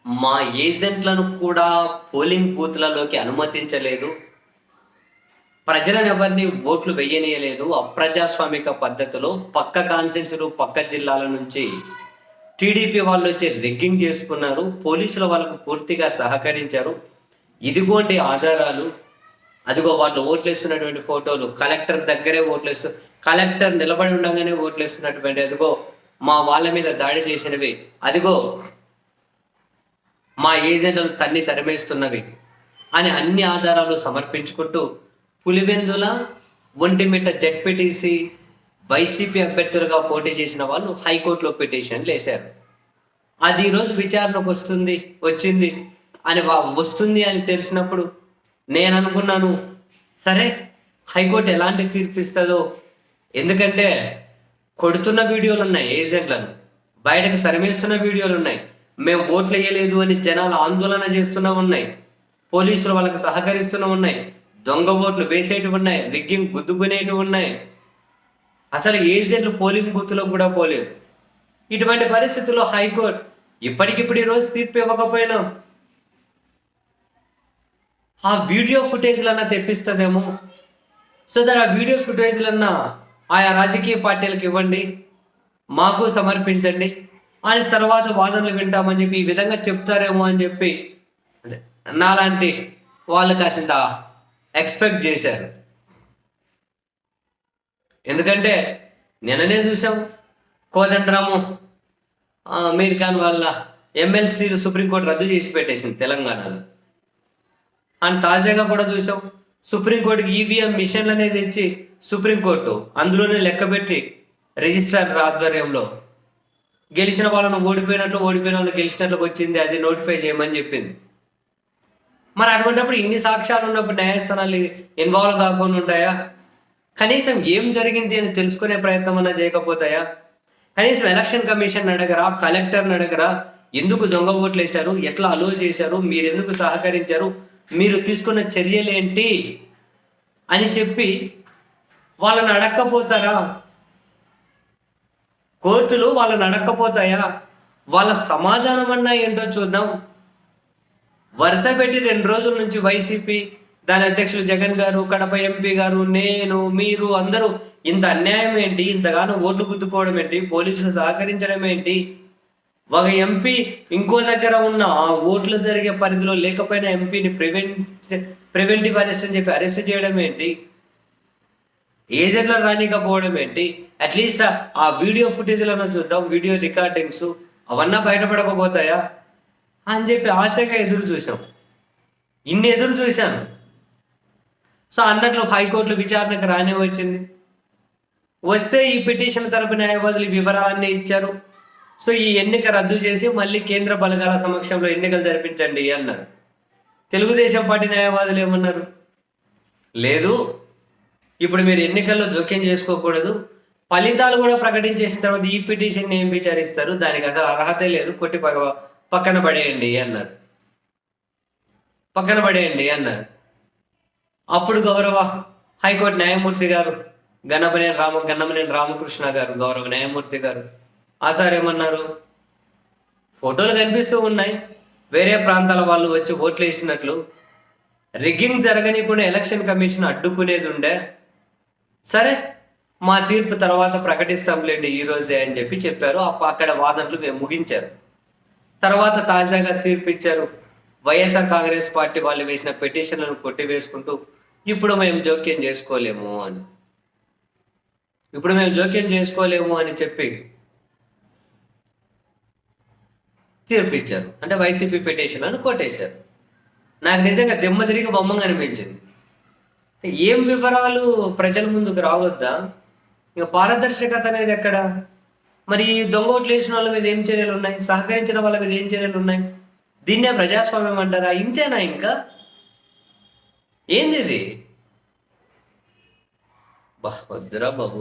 మా ఏజెంట్లను కూడా పోలింగ్ బూత్‌లలోకి అనుమతించలేదు. ప్రజలను ఎవరిని ఓట్లు వెయ్యనీయలేదు. అప్రజాస్వామిక పద్ధతిలో పక్క కాన్స్టిట్యున్సీలు, పక్క జిల్లాల నుంచి టీడీపీ వాళ్ళొచ్చి రిగ్గింగ్ చేసుకున్నారు. పోలీసులు వాళ్ళకు పూర్తిగా సహకరించారు. ఇదిగోండి ఆధారాలు. అదిగో వాళ్ళు ఓట్లేస్తున్నటువంటి ఫోటోలు. కలెక్టర్ దగ్గరే కలెక్టర్ నిలబడి ఉండగానే ఓట్లేస్తున్నటువంటి అదిగో మా వాళ్ళ మీద దాడి చేసినవి. అదిగో మా ఏజెంట్లను తరిమేస్తున్నవి అని అన్ని ఆధారాలు సమర్పించుకుంటూ పులివెందుల, ఒంటిమిట్ట జెడ్పీటీసీ వైసీపీ అభ్యర్థులుగా పోటీ చేసిన వాళ్ళు హైకోర్టులో పిటిషన్లు వేశారు. అది ఈరోజు విచారణకు వచ్చింది వస్తుంది అని తెలిసినప్పుడు నేను అనుకున్నాను, సరే హైకోర్టు ఎలాంటి తీర్పు ఇస్తుందో. ఎందుకంటే కొడుతున్న వీడియోలు ఉన్నాయి, ఏజెంట్లను బయటకు తరిమేస్తున్న వీడియోలు ఉన్నాయి, మేము ఓట్లు వేయలేదు అని జనాలు ఆందోళన చేస్తున్నా ఉన్నాయి, పోలీసులు వాళ్ళకి సహకరిస్తున్నా ఉన్నాయి, దొంగ ఓట్లు వేసేటివి ఉన్నాయి, రిగ్గింగ్ గుద్దుకునేటివి ఉన్నాయి. అసలు ఏజెంట్లు పోలింగ్ బూత్లో కూడా పోలేదు. ఇటువంటి పరిస్థితుల్లో హైకోర్టు ఇప్పటికిప్పుడు ఈరోజు తీర్పు ఇవ్వకపోయినా ఆ వీడియో ఫుటేజ్లన్నా తెప్పిస్తుందేమో. సో దట్ ఆ వీడియో ఫుటేజ్లన్నా ఆయా రాజకీయ పార్టీలకు ఇవ్వండి, మాకు సమర్పించండి అని తర్వాత వాదనలు వింటామని చెప్పి ఈ విధంగా చెప్తారేమో అని చెప్పి అదే నాలాంటి వాళ్ళు కాసింత ఎక్స్పెక్ట్ చేశారు. ఎందుకంటే నిన్ననే చూసాం, కోదండరాము అమీర్ ఖాన్ వాళ్ళ ఎమ్మెల్సీలు సుప్రీంకోర్టు రద్దు చేసి పెట్టేసింది తెలంగాణలో. అండ్ తాజాగా కూడా చూసాం, సుప్రీంకోర్టుకి ఈవీఎం మిషన్లు అనేది ఇచ్చి సుప్రీంకోర్టు అందులోనే లెక్కబెట్టి రిజిస్ట్రార్ ఆధ్వర్యంలో గెలిచిన వాళ్ళను ఓడిపోయిన వాళ్ళని గెలిచినట్లుగా వచ్చింది, అది నోటిఫై చేయమని చెప్పింది. మరి అటువంటిప్పుడు ఇన్ని సాక్ష్యాలు ఉన్నప్పుడు న్యాయస్థానాలు ఇన్వాల్వ్ కాకుండా ఉంటాయా? కనీసం ఏం జరిగింది అని తెలుసుకునే ప్రయత్నం అన్నా చేయకపోతాయా? కనీసం ఎలక్షన్ కమిషన్ అడగరా, కలెక్టర్ని అడగరా, ఎందుకు దొంగ ఓట్లు వేశారు, ఎట్లా అలో చేశారు, మీరు ఎందుకు సహకరించారు, మీరు తీసుకున్న చర్యలేంటి అని చెప్పి వాళ్ళని అడక్కపోతారా? కోర్టులు వాళ్ళని అడక్కపోతాయా? వాళ్ళ సమాధానం అన్నా ఏంటో చూద్దాం. వరుస పెట్టి 2 రోజుల నుంచి వైసీపీ దాని అధ్యక్షులు జగన్ గారు, కడప ఎంపీ గారు, నేను, మీరు అందరూ ఇంత అన్యాయం ఏంటి, ఇంతగానో ఓట్లు గుద్దుకోవడం ఏంటి, పోలీసులు సహకరించడం ఏంటి, ఒక ఎంపీ ఇంకో దగ్గర ఉన్న ఆ ఓట్లు జరిగే పరిధిలో లేకపోయినా ఎంపీని ప్రివెంటివ్ అరెస్ట్ అని చెప్పి అరెస్ట్ చేయడం ఏంటి, ఏజెంట్లను రానికపోవడం ఏంటి, అట్లీస్ట్ ఆ వీడియో ఫుటేజ్లను చూద్దాం, వీడియో రికార్డింగ్స్ అవన్నా బయటపడకపోతాయా అని చెప్పి ఆశగా ఎదురు చూసాం. ఇన్ని ఎదురు చూశాను. సో అన్నట్లు హైకోర్టులో విచారణకు రానే వచ్చింది. వస్తే ఈ పిటిషన్ తరపు న్యాయవాదులు వివరాలన్నీ ఇచ్చారు. సో ఈ ఎన్నిక రద్దు చేసి మళ్ళీ కేంద్ర బలగాల సమక్షంలో ఎన్నికలు జరిపించండి అన్నారు. తెలుగుదేశం పార్టీ న్యాయవాదులు ఏమన్నారు? లేదు, ఇప్పుడు మీరు ఎన్నికల్లో జోక్యం చేసుకోకూడదు, ఫలితాలు కూడా ప్రకటించేసిన తర్వాత ఈ పిటిషన్ ఏం విచారిస్తారు, దానికి అసలు అర్హతే లేదు, కొట్టి పక్కన పడేయండి అన్నారు. అప్పుడు గౌరవ హైకోర్టు న్యాయమూర్తి గారు గన్నమనేని రామకృష్ణ గారు, గౌరవ న్యాయమూర్తి గారు ఆ సార్ ఏమన్నారు, ఫోటోలు కనిపిస్తూ ఉన్నాయి, వేరే ప్రాంతాల వాళ్ళు వచ్చి ఓట్లు వేసినట్లు, రిగ్గింగ్ జరగనీయకుండా ఎలక్షన్ కమిషన్ అడ్డుకునేది ఉండే, సరే మా తీర్పు తర్వాత ప్రకటిస్తాంలేండి ఈ రోజే అని చెప్పారు. అక్కడ వాదనలు మేము ముగించారు. తర్వాత తాజాగా తీర్పు ఇచ్చారు. వైఎస్ఆర్ కాంగ్రెస్ పార్టీ వాళ్ళు వేసిన పిటిషన్లను కొట్టివేసుకుంటూ ఇప్పుడు మేము జోక్యం చేసుకోలేము అని చెప్పి తీర్పు ఇచ్చారు. అంటే వైసీపీ పిటిషన్లను కొట్టేశారు. నాకు నిజంగా దిమ్మ తిరిగి బొమ్మగా అనిపించింది. ఏం వివరాలు ప్రజల ముందుకు రావద్దా? ఇంకా పారదర్శకత అనేది ఎక్కడ? మరి దొంగ ఓట్లు వేసిన వాళ్ళ మీద ఏం చర్యలు ఉన్నాయి, సహకరించిన వాళ్ళ మీద ఏం చర్యలు ఉన్నాయి? దీన్నే ప్రజాస్వామ్యం అంటారా? ఇంతేనా? ఇంకా ఏంది ఇది? వద్దురా బాబు.